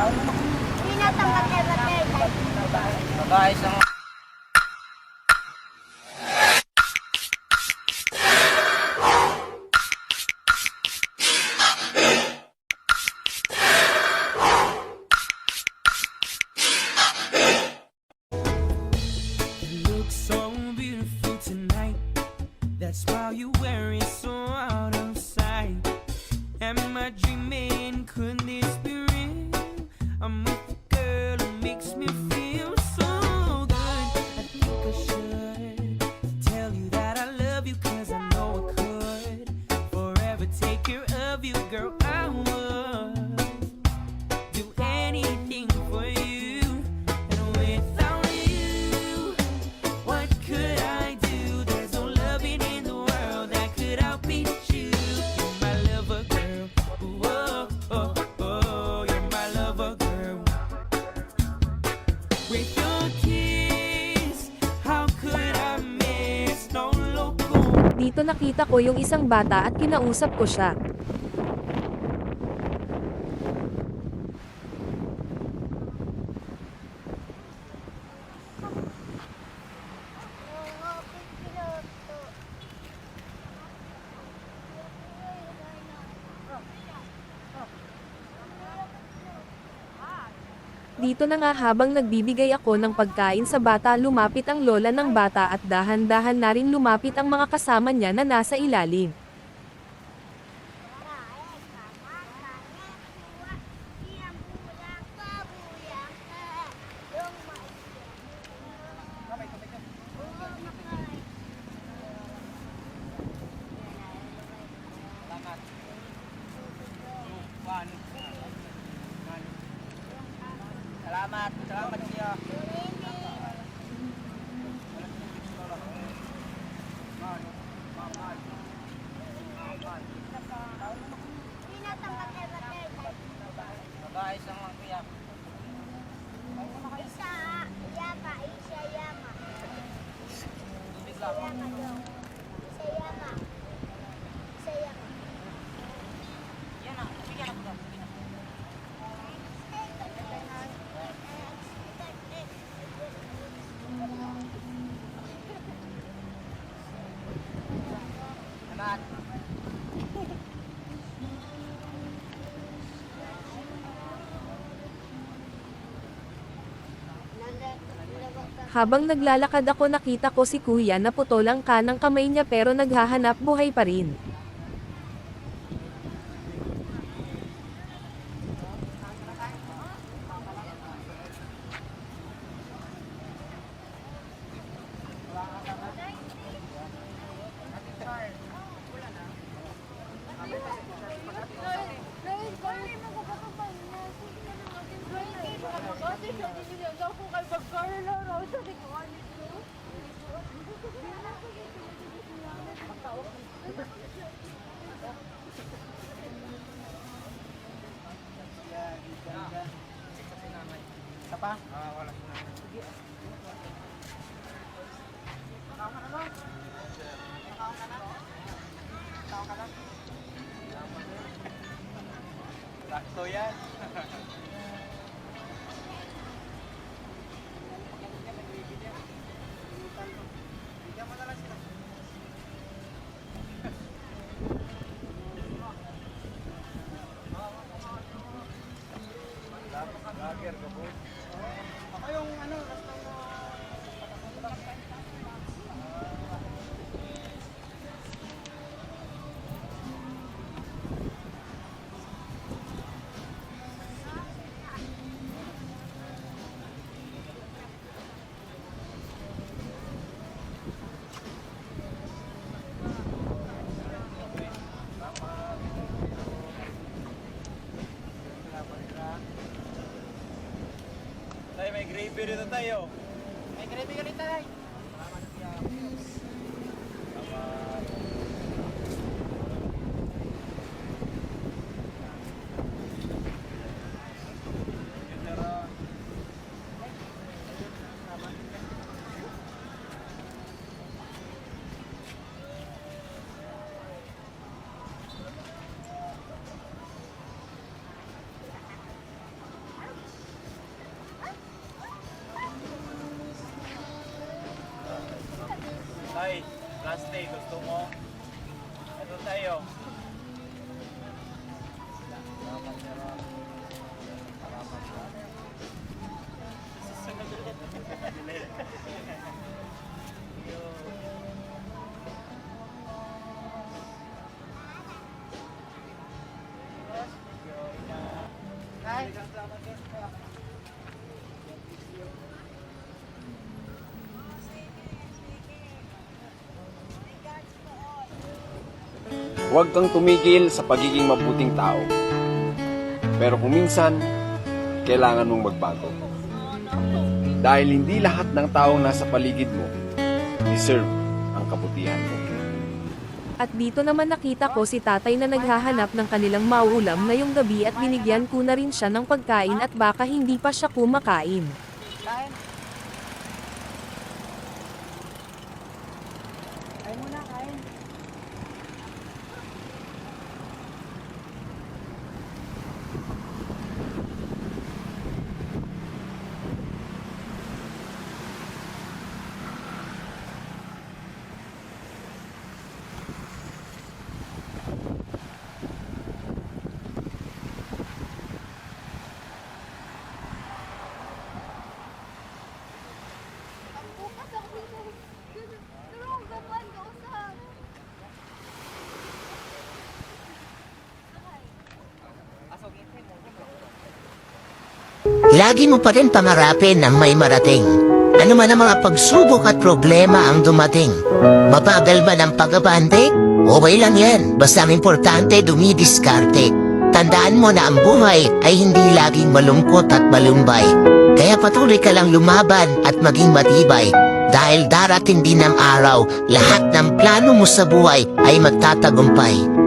Guys, ang Look so beautiful tonight. That smile you wear is so out of sight. Am I dreaming? Could this be real? I'm with a girl who makes me feel so good. I think I should tell you that I love you, 'cause I know I could forever take care of you, girl. I would do anything for you. And without you, what could I do? There's no loving in the world that could outbeat you. You're my lover, girl. Whoa, oh, oh, you're my lover, girl. With your kiss, how could I miss? No loco. Dito nakita ko yung isang bata at kinausap ko siya. Dito na nga habang nagbibigay ako ng pagkain sa bata, lumapit ang lola ng bata at dahan-dahan na rin lumapit ang mga kasama niya na nasa ilalim. salamat, salamat siya. Guys, ang mga kuya. Tubig lang. Yan na, bigyan ako daw. Salamat. Habang naglalakad ako, nakita ko si kuya na putol ang kanang kamay niya pero naghahanap buhay pa rin. Isa pa? Wala. Sakto yan. Bigyan mo na lang sila. Lager ka po. Ako yung ano, tayo may gravy dito tayo. May gravy ka rin tayo. tayo. Huwag kang tumigil sa pagiging mabuting tao. Pero kung minsan, kailangan mong magbago. Dahil hindi lahat ng taong nasa paligid mo deserve ang kabutihan mo. At dito naman nakita ko si tatay na naghahanap ng kanilang mauulam ngayong gabi at binigyan ko na rin siya ng pagkain at baka hindi pa siya kumakain. Kain. Kain muna, kain. Lagi mo pa rin pangarapin ang may marating. Ano man ang mga pagsubok at problema ang dumating. Mabagal ba ng pag-abante? Okay lang yan, basta ang importante dumidiskarte. Tandaan mo na ang buhay ay hindi laging malungkot at malumbay. Kaya patuloy ka lang lumaban at maging matibay. Dahil darating din ang araw, lahat ng plano mo sa buhay ay magtatagumpay.